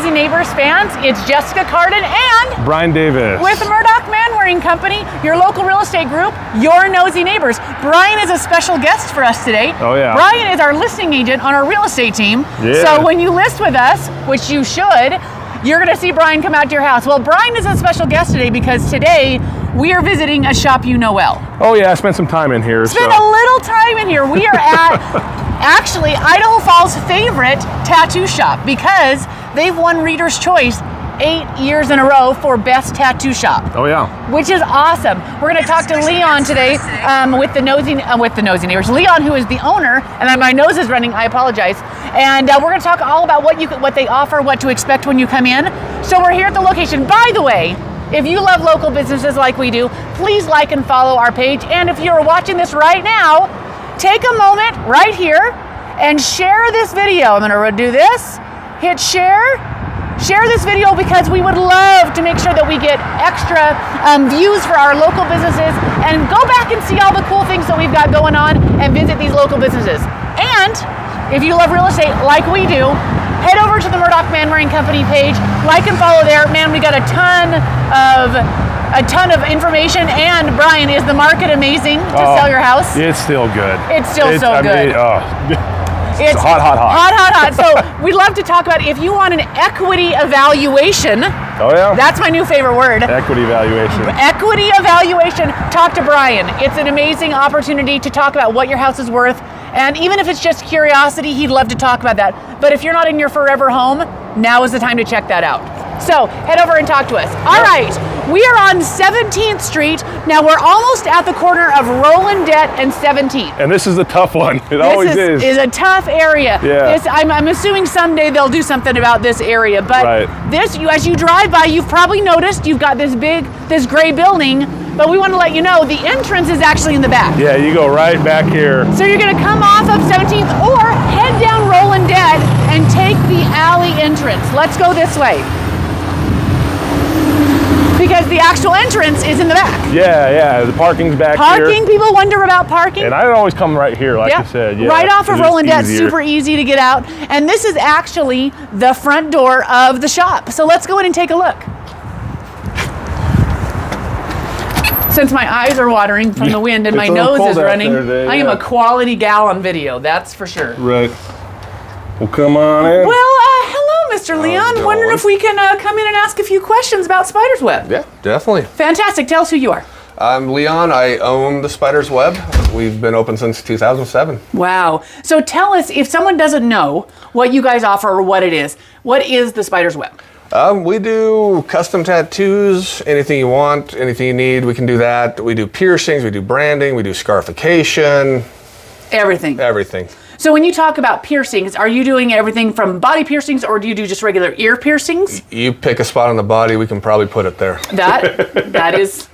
Nosy Neighbors fans, it's Jessica Cardin and Brian Davis with the Murdoch Man-Wearing Company, your local real estate group, your Nosy Neighbors. Brian is a special guest for us today. Oh yeah. Brian is our listing agent on our real estate team. Yeah. So when you list with us, which you should, you're gonna see Brian come out to your house. Well, Brian is a special guest today because today we are visiting a shop you know well. Oh yeah, I spent some time in here. Spent a little time in here. We are at actually Idaho Falls' favorite tattoo shop because they've won Reader's Choice 8 years in a row for best tattoo shop. Oh yeah. Which is awesome. We're going to talk to Leon today with the Nosy Neighbors. Leon, who is the owner, and then my nose is running. I apologize. And we're going to talk all about what they offer, what to expect when you come in. So we're here at the location. By the way, if you love local businesses like we do, please like and follow our page. And if you're watching this right now, take a moment right here and share this video. I'm going to do this. Hit share. Share this video because we would love to make sure that we get extra views for our local businesses and go back and see all the cool things that we've got going on and visit these local businesses. And if you love real estate like we do, head over to the Murdoch Man-Wearing Company page, like and follow there. Man, we got a ton of information, and Brian, is the market amazing to sell your house? It's still good. It's still so good. It's hot. So we'd love to talk about if you want an equity evaluation. Oh yeah. That's my new favorite word. Equity evaluation. Equity evaluation. Talk to Brian. It's an amazing opportunity to talk about what your house is worth. And even if it's just curiosity, he'd love to talk about that. But if you're not in your forever home, now is the time to check that out. So head over and talk to us. All right, we are on 17th Street. Now we're almost at the corner of Rolandette and 17th. And this is a tough one. It always is. This is a tough area. Yeah. I'm assuming someday they'll do something about this area. But as you drive by, you've probably noticed you've got this gray building. But we want to let you know the entrance is actually in the back. Yeah, you go right back here. So you're going to come off of 17th or head down Rolandette and take the alley entrance. Let's go this way. Because the actual entrance is in the back. Yeah, the parking's back here. Parking, people wonder about parking. And I always come right here, like I said. Yeah, right off of Rolandette, easier. super easy to get out. And this is actually the front door of the shop. So let's go in and take a look. Since my eyes are watering from the wind and my nose is running, I am a quality gal on video, that's for sure. Right. Well, come on in. Well, hello, Mr. Leon. Wondering if we can come in and ask a few questions about Spider's Web. Yeah, definitely. Fantastic. Tell us who you are. I'm Leon. I own the Spider's Web. We've been open since 2007. Wow. So tell us, if someone doesn't know what you guys offer or what it is the Spider's Web? We do custom tattoos, anything you want, anything you need, we can do that. We do piercings, we do branding, we do scarification. Everything. Everything. So when you talk about piercings, are you doing everything from body piercings or do you do just regular ear piercings? You pick a spot on the body, we can probably put it there. That is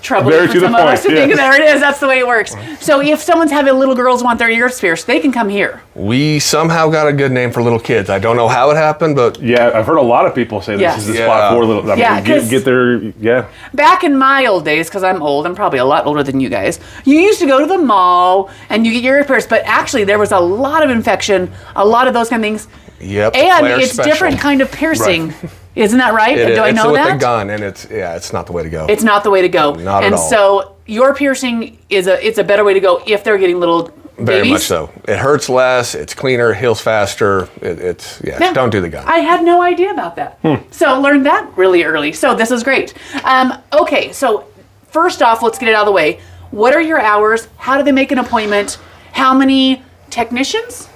troubling for some of us to think there it is. That's the way it works. So if someone's having little girls want their ears pierced, they can come here. We somehow got a good name for little kids. I don't know how it happened, but yeah, I've heard a lot of people say this is the spot for little. Get their Back in my old days, because I'm old, I'm probably a lot older than you guys. You used to go to the mall and you get your ear pierced, but actually there was a lot of infection, a lot of those kind of things. Yep. And it's different kind of piercing. Right. Isn't that right? Do I know that? It's with a gun, and it's not the way to go. It's not the way to go. Not at all. And so your piercing it's a better way to go if they're getting little babies. Very much so. It hurts less. It's cleaner. Heals faster. Don't do the gun. I had no idea about that. So learned that really early. So this is great. Okay, so first off, let's get it out of the way. What are your hours? How do they make an appointment? How many technicians?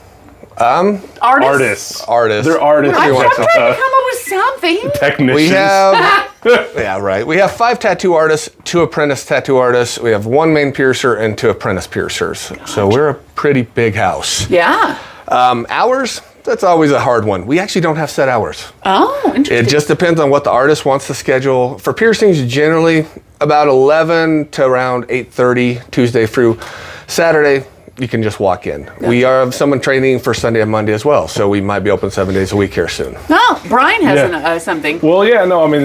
Artists. They're artists. I'm trying to come up with something. Technicians. We have, We have 5 tattoo artists, 2 apprentice tattoo artists. We have 1 main piercer and 2 apprentice piercers. Gotcha. So we're a pretty big house. Yeah. Hours, that's always a hard one. We actually don't have set hours. Oh, interesting. It just depends on what the artist wants to schedule. For piercings, generally about 11 to around 8:30, Tuesday through Saturday. You can just walk in. Okay. We have someone training for Sunday and Monday as well, so we might be open 7 days a week here soon. Oh, Brian has something. Well,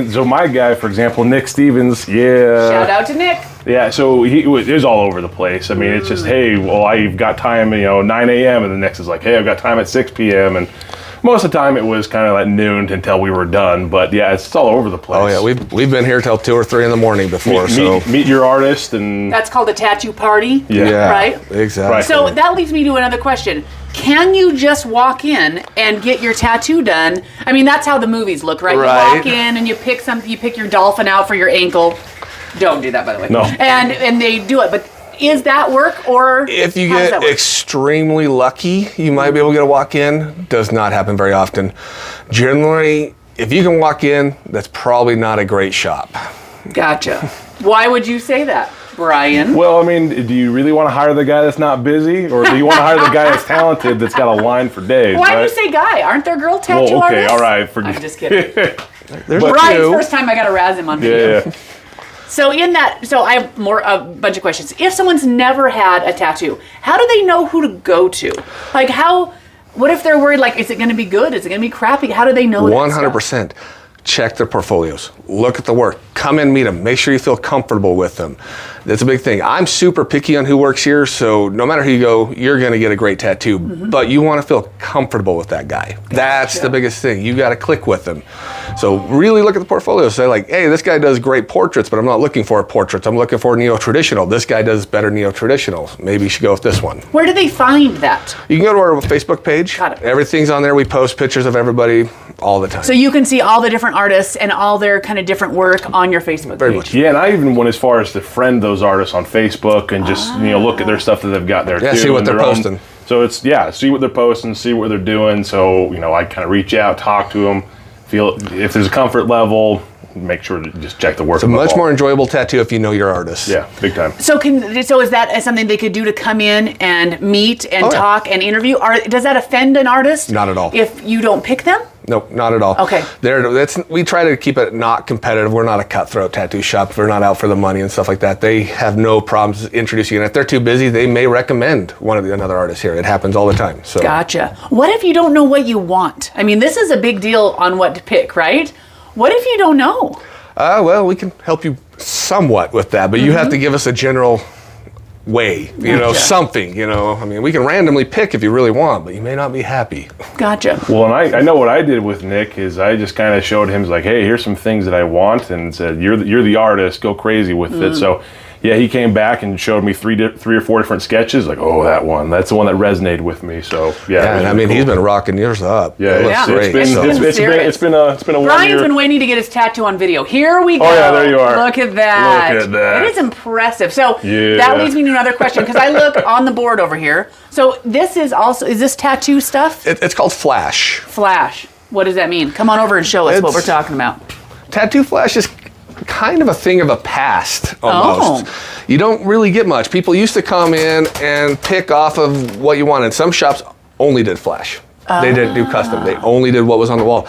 so my guy, for example, Nick Stevens, Shout out to Nick. Yeah, so he was all over the place. I mean, it's just, hey, well, I've got time, 9 a.m., and the next is like, hey, I've got time at 6 p.m., and Most of the time it was kind of like noon until we were done, but yeah, it's all over the place. Oh yeah, we've been here till 2 or 3 in the morning before. Meet your artist, and that's called a tattoo party. Yeah, right. Exactly. Right. So that leads me to another question. Can you just walk in and get your tattoo done? I mean, that's how the movies look, right? Right. You walk in and you pick something. You pick your dolphin out for your ankle. Don't do that, by the way. No. And they do it, but. Is that work, or if you get extremely lucky, you might be able to get a walk-in. Does not happen very often. Generally, if you can walk in, that's probably not a great shop. Gotcha. Why would you say that, Brian? Well, I mean, do you really want to hire the guy that's not busy, or do you want to hire the guy that's talented that's got a line for days? Why do you say guy? Aren't there girl tattoo well, okay, artists? all right. I'm just kidding. There's Brian's two. first time I got to razz him on video. Yeah. So I have a bunch of questions. If someone's never had a tattoo, how do they know who to go to? Like what if they're worried, like, is it going to be good? Is it going to be crappy? How do they know 100%. Check their portfolios. Look at the work. Come and meet them. Make sure you feel comfortable with them. That's a big thing. I'm super picky on who works here, so no matter who you go, you're going to get a great tattoo. Mm-hmm. But you want to feel comfortable with that guy. Gotcha. That's the biggest thing. You got to click with them. So really look at the portfolio. Say like, hey, this guy does great portraits, but I'm not looking for portraits. I'm looking for neo-traditional. This guy does better neo-traditional. Maybe you should go with this one. Where do they find that? You can go to our Facebook page. Got it. Everything's on there. We post pictures of everybody all the time. So you can see all the different artists and all their kind of different work on your Facebook Very page. much. Yeah, and I even went as far as to friend those artists on Facebook and just look at their stuff that they've got there too. See what they're posting. So it's see what they're posting, see what they're doing. So I kind of reach out, talk to them, feel if there's a comfort level, make sure to just check the work. It's a much more enjoyable tattoo if you know your artist. Yeah, big time. So is that something they could do to come in and meet and talk and interview? Or does that offend an artist? Not at all. If you don't pick them? Nope, not at all. Okay. We try to keep it not competitive. We're not a cutthroat tattoo shop. We're not out for the money and stuff like that. They have no problems introducing you. And if they're too busy, they may recommend another artist here. It happens all the time. So. Gotcha. What if you don't know what you want? I mean, this is a big deal on what to pick, right? What if you don't know? Well, we can help you somewhat with that, but you have to give us a general way, something, I mean, we can randomly pick if you really want, but you may not be happy. Gotcha. Well, and I know what I did with Nick is I just kind of showed him, like, hey, here's some things that I want, and said, you're the artist, go crazy with it. So yeah, he came back and showed me three or four different sketches. Like, oh, that's the one that resonated with me. So yeah, and I mean, cool. He's been rocking yours up. Yeah, it's been a Brian's been waiting to get his tattoo on video. Here we go. Oh yeah, there you are. Look at that. Look at that. It is impressive. So that leads me to another question because I look on the board over here. So this is this tattoo stuff? It's called Flash. Flash. What does that mean? Come on over and show us what we're talking about. Tattoo Flash is kind of a thing of a past almost. Oh. You don't really get much. People used to come in and pick off of what you wanted. Some shops only did Flash. They didn't do custom. They only did what was on the wall.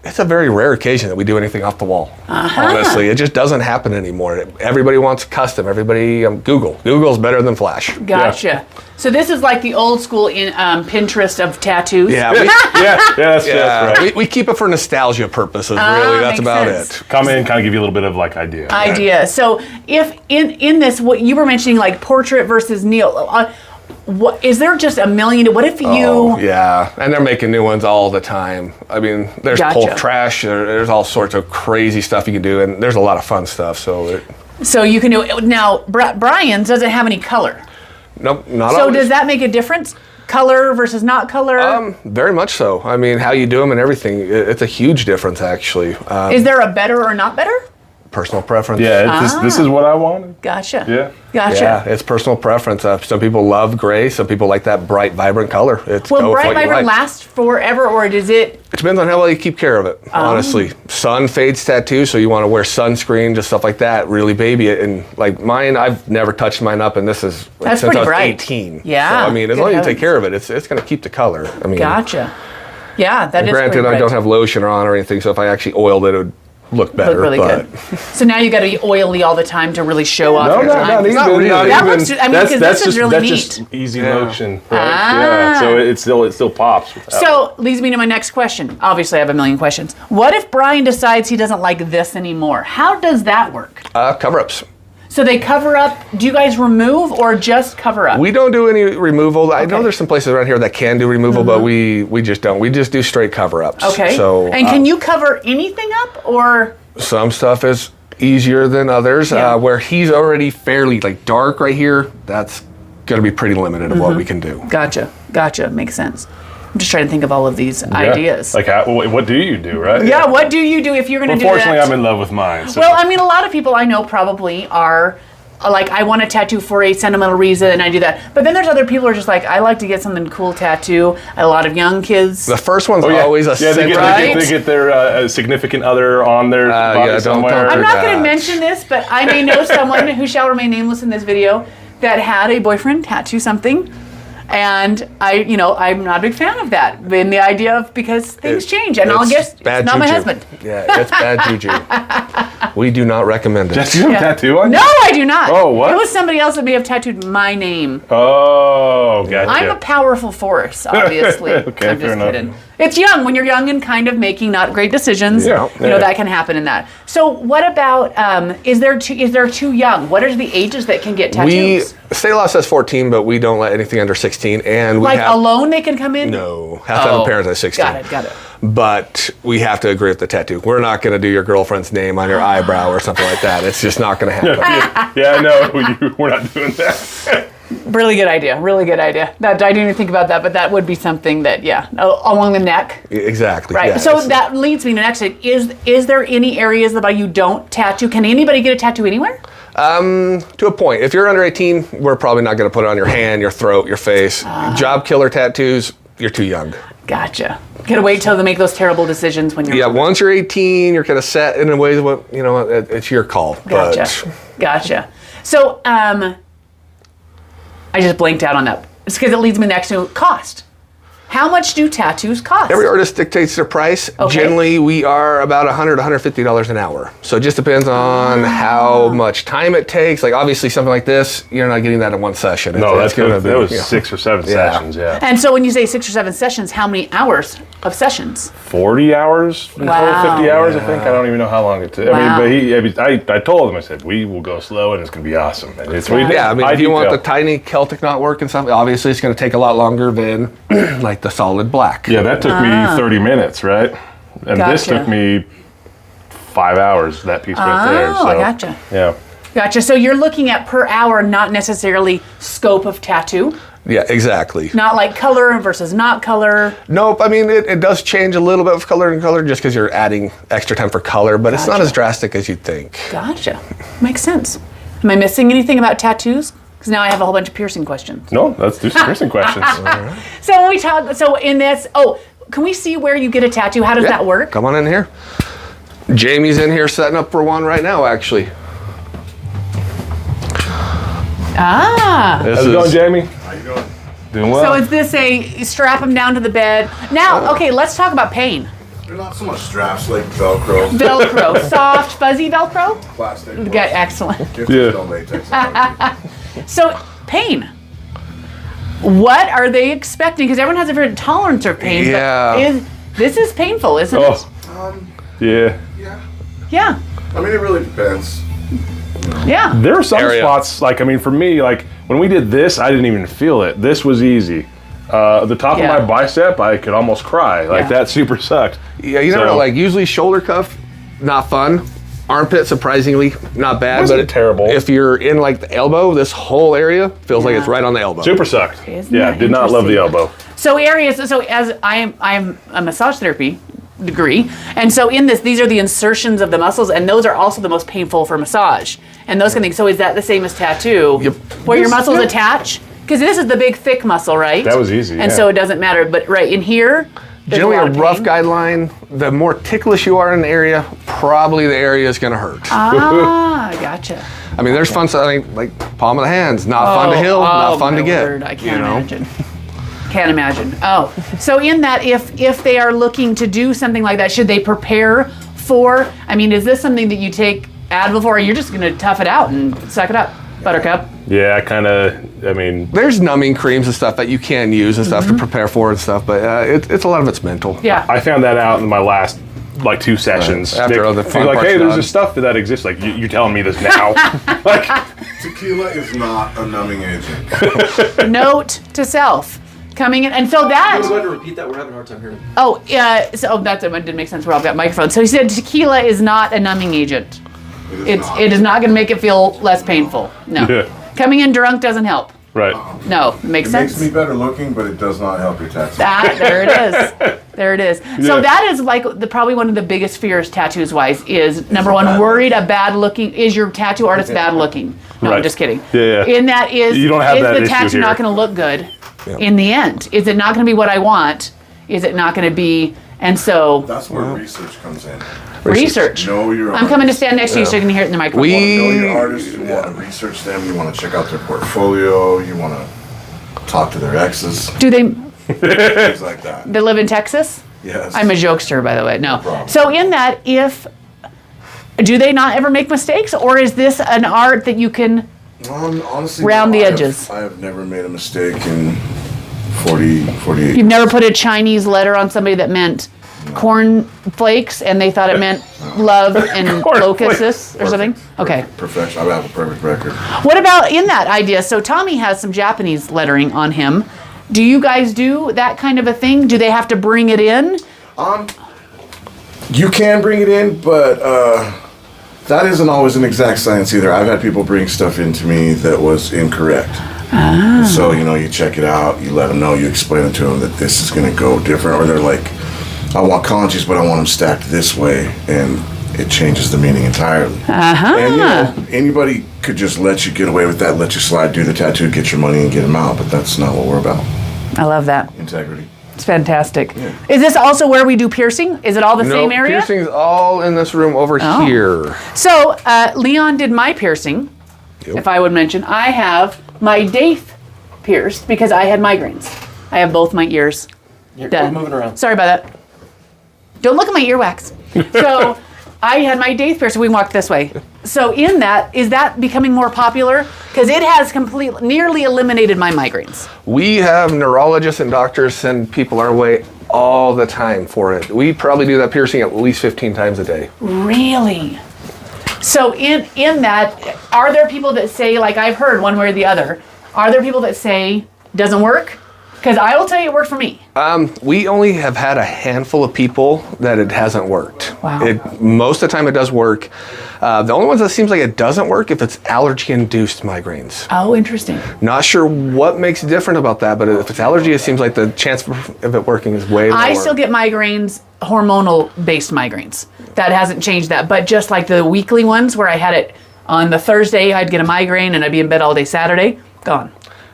It's a very rare occasion that we do anything off the wall. Honestly, it just doesn't happen anymore. Everybody wants custom. Everybody, Google's better than Flash. Gotcha. Yeah. So this is like the old school in Pinterest of tattoos. Yeah, that's right. We keep it for nostalgia purposes. Really, that's about sense. it. Come in, kind of give you a little bit of like idea. Idea. So if in this, what you were mentioning, like portrait versus neo. What is there just a million? What if you? Oh, yeah, and they're making new ones all the time. I mean, there's pulp trash. There's all sorts of crazy stuff you can do, and there's a lot of fun stuff. So you can do it now. Brian's doesn't have any color. Nope, not so always. Does that make a difference? Color versus not color? Very much so. I mean, how you do them and everything. It's a huge difference, actually. Is there a better or not better? Personal preference. Yeah, this is what I wanted. Gotcha. Yeah. Gotcha. Yeah, it's personal preference. Some people love gray. Some people like that bright, vibrant color. Will bright, vibrant last forever, or does it? It depends on how well you keep care of it, honestly. Sun fades tattoo, so you want to wear sunscreen, just stuff like that, really baby it. And like mine, I've never touched mine up, and this is That's since I was bright. 18. Yeah. So, I mean, as long as you take care of it, it's going to keep the color. I mean, Gotcha. Yeah, that is granted, I don't have lotion on or anything, so if I actually oiled it, it would look better. Look really good. So now you got to be oily all the time to really show off your time. Not really. This is really neat. That's just easy motion, right? So it still pops. So leads me to my next question. Obviously, I have a million questions. What if Brian decides he doesn't like this anymore? How does that work? Cover-ups. So they cover up. Do you guys remove or just cover up? We don't do any removal. I know there's some places around here that can do removal, but we just don't. We just do straight cover-ups. Okay. So, and can you cover anything up or? Some stuff is easier than others. Where he's already fairly like dark right here, that's going to be pretty limited of what we can do. Gotcha. Makes sense. I'm just trying to think of all of these ideas. Like, what do you do, right? Yeah, what do you do if you're going to do that? Unfortunately, I'm in love with mine. So. Well, I mean, a lot of people I know probably are like, I want a tattoo for a sentimental reason, and I do that. But then there's other people who are just like, I like to get something cool tattoo. A lot of young kids. The first one's always a they get their significant other on their body somewhere. I'm not going to mention this, but I may know someone who shall remain nameless in this video that had a boyfriend tattoo something. And I'm not a big fan of that. In the idea of because things change, and I'll guess it's not my husband. Yeah, it's bad juju. We do not recommend it. Just you have a tattoo on? No, I do not. Oh, what? It was somebody else that may have tattooed my name. Oh, gotcha. I'm a powerful force, obviously. Okay, I'm fair just enough. kidding. It's young when you're young and kind of making not great decisions. Yeah. That can happen in that. So what about is there too young? What are the ages that can get tattoos? State law says 14, but we don't let anything under 16. And we alone they can come in? No, have to have a parent at 16. Got it. But we have to agree with the tattoo. We're not going to do your girlfriend's name on your eyebrow or something like that. It's just not going to happen. Yeah, no, we're not doing that. Really good idea. That I didn't even think about that, but that would be something that, along the neck. Exactly. Right. Yeah, so that leads me to the next thing. Is there any areas of the body you don't tattoo? Can anybody get a tattoo anywhere? To a point. If you're under 18, we're probably not going to put it on your hand, your throat, your face. Job killer tattoos, you're too young. Gotcha. Gotta wait till they make those terrible decisions when you're. Yeah, once you're 18, you're kind of set in a way that it's your call. Gotcha. So, I just blanked out on that. It's because it leads me next to cost. How much do tattoos cost? Every artist dictates their price. Okay. Generally, we are about $100, $150 an hour. So it just depends on how much time it takes. Like, obviously, something like this, you're not getting that in one session. No, that was 6 or 7 sessions, yeah. And so when you say 6 or 7 sessions, how many hours of sessions? 40 hours, 50 hours, I think. I don't even know how long it took. Wow. I told him, I said, we will go slow and it's going to be awesome. And it's if you want the tiny Celtic knot work and stuff, obviously it's going to take a lot longer than like the solid black. Yeah, that took me 30 minutes, right? And this took me 5 hours, that piece right there. So, I gotcha. Yeah. Gotcha. So you're looking at per hour, not necessarily scope of tattoo? Yeah, exactly. Not like color versus not color? Nope. I mean, it does change a little bit of color and color just because you're adding extra time for color, but it's not as drastic as you'd think. Gotcha. Makes sense. Am I missing anything about tattoos? Because now I have a whole bunch of piercing questions. No, let's do some piercing questions. Right. So when we talk, in this, can we see where you get a tattoo? How does that work? Come on in here. Jamie's in here setting up for one right now, actually. How's it going, Jamie? How you doing? Doing well. So is this a strap them down to the bed? Now, okay, let's talk about pain. They're not so much straps like Velcro. Velcro, soft, fuzzy Velcro? Plastic. Okay, excellent. No latex. So, pain. What are they expecting? Because everyone has a different tolerance of pain. Yeah. But this is painful, isn't it? Yeah. Yeah. I mean, it really depends. Yeah. There are some spots, for me, when we did this, I didn't even feel it. This was easy. The top of my bicep, I could almost cry. That super sucked. Yeah, usually shoulder cuff, not fun. Armpit, surprisingly, not bad. Wasn't terrible. If you're in the elbow, this whole area feels like it's right on the elbow. Super sucked. Isn't did not love the elbow. So as I'm a massage therapy degree, and so in this, these are the insertions of the muscles, and those are also the most painful for massage, and those kind of things. So is that the same as tattoo? Yep. Where your muscles attach? Because this is the big thick muscle, right? That was easy, and so it doesn't matter. But right in here, generally a rough guideline, the more ticklish you are in an area, probably the area is going to hurt. Gotcha. I mean, there's fun stuff like palm of the hands, not fun to heal, not fun to get. Word, I can't imagine. Can't imagine. So in that, if they are looking to do something like that, should they prepare for? I mean, is this something that you take Advil for, or you're just going to tough it out and suck it up, Buttercup? Yeah, there's numbing creams and stuff that you can use and stuff to prepare for and stuff, but it's a lot of it's mental. Yeah. I found that out in my last like 2 sessions. After all the fun you're like, part's hey, there's done. this stuff that exists. Like, you're telling me this now. Like, Tequila is not a numbing agent. Note to self. Coming in, and so Go that. ahead and repeat that. We're having a hard time hearing. Oh, yeah. So that didn't make sense. We're all got microphones. So he said tequila is not a numbing agent. It is not going to make it feel less painful. No. Yeah. Coming in drunk doesn't help. right. No, it makes It sense. makes me better looking, but it does not help your tattoo. There it is. There it is. So Yeah. that is like probably one of the biggest fears tattoos wise is number one, worried a bad looking, is your tattoo artist bad looking? No, I'm Right. just kidding. Yeah, yeah. In that You don't have is that the issue tattoo not here. going to look good in the end? Is it not going to be what I want? Is it not going to be, and so That's where research comes in. research. Know your I'm coming to stand next to you so you can hear it in the microphone. Know your artist. You want to research them. You want to check out their portfolio. You want to talk to their exes. Do they Things like that. live in Texas? Yes. I'm a jokester, by the way. No. problem. So in that, do they not ever make mistakes, or is this an art that you can? Honestly, Round no, the I have- edges. I have never made a mistake in 48. You've never put a Chinese letter on somebody that meant corn flakes, and they thought it meant love and Corn locusts or something. Okay. Perfection. I have a perfect record. What about in that idea? So Tommy has some Japanese lettering on him. Do you guys do that kind of a thing? Do they have to bring it in? You can bring it in, but that isn't always an exact science either. I've had people bring stuff into me that was incorrect. So, you check it out, you let them know, you explain it to them that this is going to go different, or they're like, I want kanjis, but I want them stacked this way, and it changes the meaning entirely. And, anybody could just let you get away with that, let you slide, do the tattoo, get your money, and get them out, but that's not what we're about. I love that. Integrity. It's fantastic. Is this also where we do piercing? Is it all the same area? Piercing's all in this room over here. So Leon did my piercing. If I would mention, I have my daith pierced because I had migraines. I have both my ears You're done. moving around. Sorry about that. Don't look at my earwax. So I had my daith pierced. We can walk this way. So in that, is that becoming more popular? Because it has nearly eliminated my migraines. We have neurologists and doctors send people our way all the time for it. We probably do that piercing at least 15 times a day. Really? So in that, are there people that say, like I've heard one way or the other, are there people that say doesn't work? Because I will tell you it worked for me. We only have had a handful of people that it hasn't worked. Wow. Most of the time it does work. The only ones that seems like it doesn't work if it's allergy-induced migraines. Oh, interesting. Not sure what makes it different about that, but if it's allergy, it seems like the chance of it working is way lower. I still get migraines, hormonal-based migraines. That hasn't changed that. But just like the weekly ones where I had it on the Thursday, I'd get a migraine and I'd be in bed all day Saturday, gone.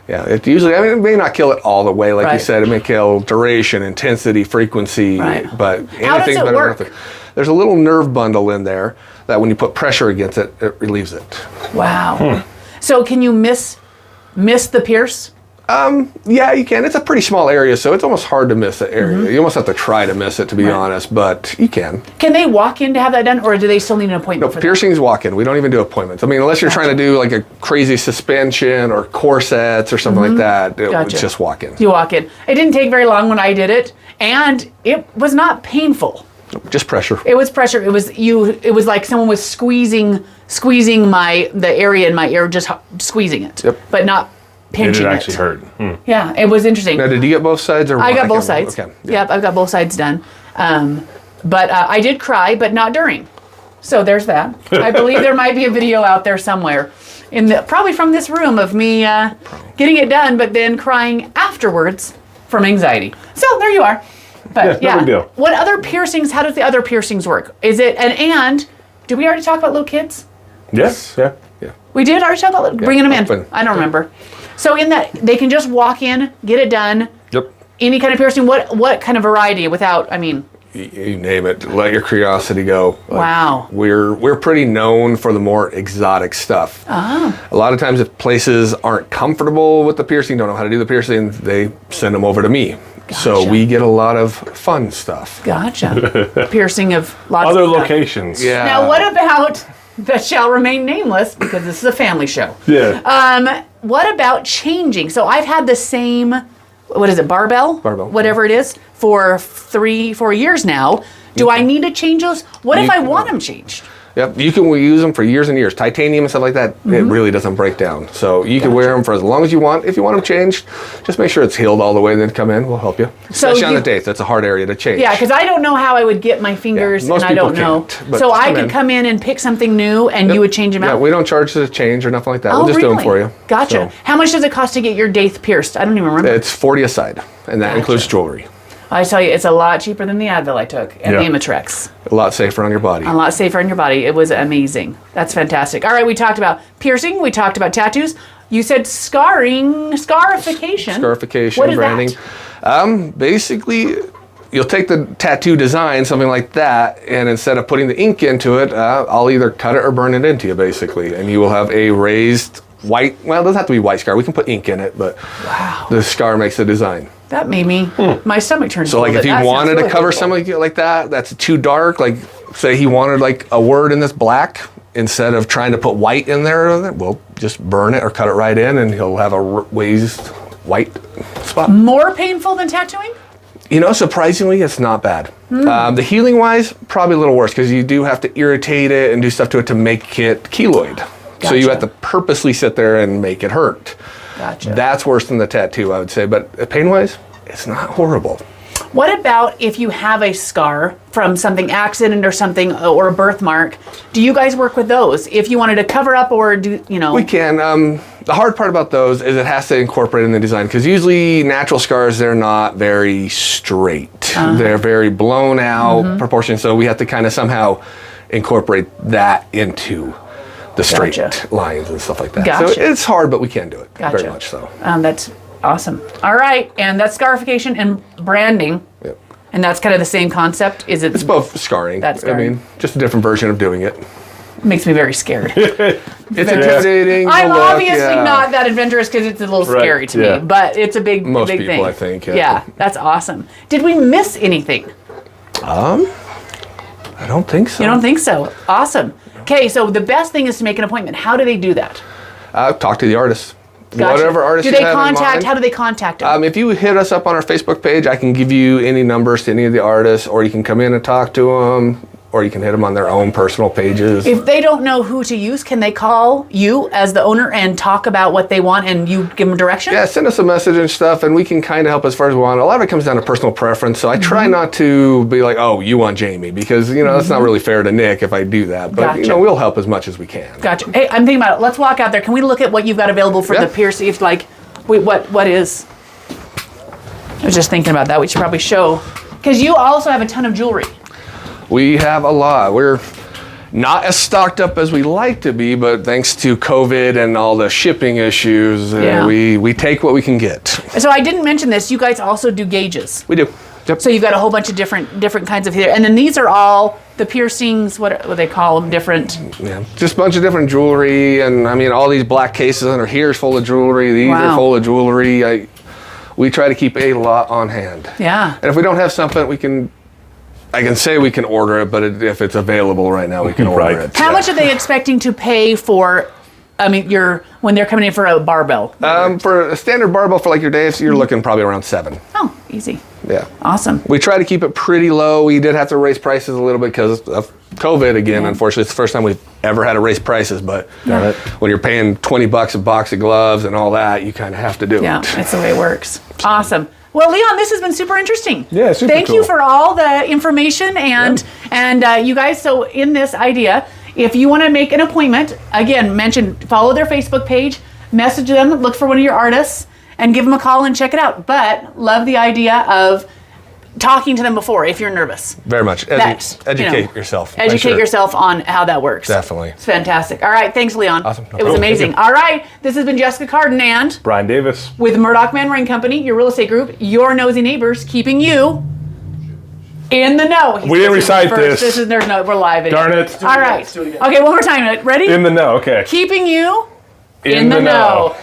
Yeah, it usually, it may not kill it all the way, like Right. you said, it may kill duration, intensity, frequency, Right. but How does anything's it better work? than nothing. There's a little nerve bundle in there that when you put pressure against it, it relieves it. Wow. So can you miss the pierce? Yeah, you can. It's a pretty small area, so it's almost hard to miss the area. Mm-hmm. You almost have to try to miss it, to be honest, but you can. Can they walk in to have that done, or do they still need an appointment for Piercings walk in. We don't even do appointments. I mean, unless you're trying to do like a crazy suspension or corsets or something like that, it would Gotcha. just walk in. that? You walk in. It didn't take very long when I did it, and it was not painful. Just pressure. It was pressure. It was like someone was squeezing the area in my ear, just squeezing it, Yep. but not Did pinching it it. actually hurt? Yeah, it was interesting. Now, did you get both sides or I one? got both can't remember. sides. Okay. Yeah. Yep, I've got both sides done. But I did cry, but not during. So there's that. I believe there might be a video out there somewhere, probably from this room, of me getting it done, but then crying afterwards from anxiety. So there you are. But Yeah, no big deal. What other piercings? How does the other piercings work? Is it and did we already talk about little kids? Yes. Yeah. We did already talk about bringing them in. open. I don't remember. So in that, they can just walk in, get it done. Yep. Any kind of piercing. What kind of variety? Without, I mean. You name it. Let your curiosity go. Like, Wow. We're pretty known for the more exotic stuff. A lot of times, if places aren't comfortable with the piercing, don't know how to do the piercing, they send them over to me. So Gotcha. we get a lot of fun stuff. Gotcha. Piercing of lots Other of stuff. locations. Yeah. Now, what about that shall remain nameless because this is a family show? Yeah. What about changing? So I've had the same what is it, barbell? Barbell. Whatever it is, for 3-4 years now. Do I need to change those? What if I want them changed? Yep, you can use them for years and years. Titanium and stuff like that, it really doesn't break down. So you can wear them for as long as you want. If you want them changed, just make sure it's healed all the way and then come in. We'll help you. Especially on the dates. That's a hard area to change. Yeah, because I don't know how I would get my fingers, and I don't know. But So I could come in and pick something new, and you would change them Yeah, out? we don't charge the change or nothing like that. Oh, We'll just do them really? for you. Gotcha. So How much does it cost to get your daith pierced? I don't even remember. it's $40 a side, and that includes jewelry. I tell you, it's a lot cheaper than the Advil I took and the Yeah. Imitrex. A lot safer on your body. A lot safer on your body. It was amazing. That's fantastic. All right, we talked about piercing. We talked about tattoos. You said scarification. Scarification, What is branding. that? Basically, you'll take the tattoo design, something like that, and instead of putting the ink into it, I'll either cut it or burn it into you, basically. And you will have a raised white, well, it doesn't have to be white scar. We can put ink in it, but the scar makes the design. That made me, my stomach turned So like if you wanted to cover something something like that, that's too dark, like say he wanted like a word in this black, instead of trying to put white in there, we'll just burn it or cut it right in and he'll have a raised white spot. More painful than tattooing? You know, surprisingly, it's not bad. The healing wise, probably a little worse because you do have to irritate it and do stuff to it to make it keloid. So you have to purposely sit there and make it hurt. Gotcha. That's worse than the tattoo, I would say. But pain-wise, it's not horrible. What about if you have a scar from something, accident or something, or a birthmark? Do you guys work with those? If you wanted to cover up or do, you know? We can. The hard part about those is it has to incorporate in the design because usually natural scars, they're not very straight. They're very blown out proportions. So we have to kind of somehow incorporate that into the straight lines and stuff like that. Gotcha. So it's hard, but we can do it. Gotcha. Very much so. That's awesome. All right, and that's scarification and branding. Yep. And that's kind of the same concept. Is it? It's both scarring. That's I scarring. mean, just a different version of doing it. Makes me very scared. It's intimidating. I'm the look, obviously not that adventurous because it's a little scary to me, but it's a big, Most big people, thing. I think. Yeah, that's awesome. Did we miss anything? I don't think so. You don't think so? Awesome. Okay, so the best thing is to make an appointment. How do they do that? Talk to the artist. Gotcha. Whatever artist do you they have in contact? mind. How do they contact them? If you hit us up on our Facebook page, I can give you any numbers to any of the artists, or you can come in and talk to them, or you can hit them on their own personal pages. If they don't know who to use, can they call you as the owner and talk about what they want and you give them direction? Yeah, send us a message and stuff, and we can kind of help as far as we want. A lot of it comes down to personal preference, so I try not to be like, oh, you want Jamie, because, you know, that's not really fair to Nick if I do that. But, you know, we'll help as much as we can. Gotcha. Hey, I'm thinking about it. Let's walk out there. Can we look at what you've got available for the piercing? If, like, what is? I was just thinking about that. We should probably show. Because you also have a ton of jewelry. We have a lot. We're not as stocked up as we like to be, but thanks to COVID and all the shipping issues, we take what we can get. So I didn't mention this. You guys also do gauges. We do. Yep. So you've got a whole bunch of different kinds of hair, and then these are all the piercings. What do they call them? Different. Yeah, just a bunch of different jewelry, and I mean all these black cases under here is full of jewelry. These are full of jewelry. We try to keep a lot on hand. Yeah. And if we don't have something, I can say we can order it, but if it's available right now, we can order it. How much are they expecting to pay for? I mean, when they're coming in for a barbell. For a standard barbell for like your days, you're looking probably around $7. Oh, easy. Yeah. Awesome. We try to keep it pretty low. We did have to raise prices a little bit because of COVID again. Unfortunately, it's the first time we've ever had to raise prices. But when you're paying $20 a box of gloves and all that, you kind of have to do it. Yeah, that's the way it works. Awesome. Well, Leon, this has been super interesting. Yeah, super Thank cool. you for all the information and you guys. So in this idea, if you want to make an appointment, again, follow their Facebook page, message them, look for one of your artists, and give them a call and check it out. But love the idea of talking to them before if you're nervous. Very much. Educate yourself. Educate yourself on how that works. Definitely. It's fantastic. All right. Thanks, Leon. Awesome. No It was problem. amazing. All right. This has been Jessica Carden and Brian Davis. with Murdoch Man Ring Company, your real estate group, your nosy neighbors, keeping you in the know. We didn't recite this. There's no, we're live. Darn it. All right. Okay, one more time. Ready? In the know, okay. Keeping you In the know.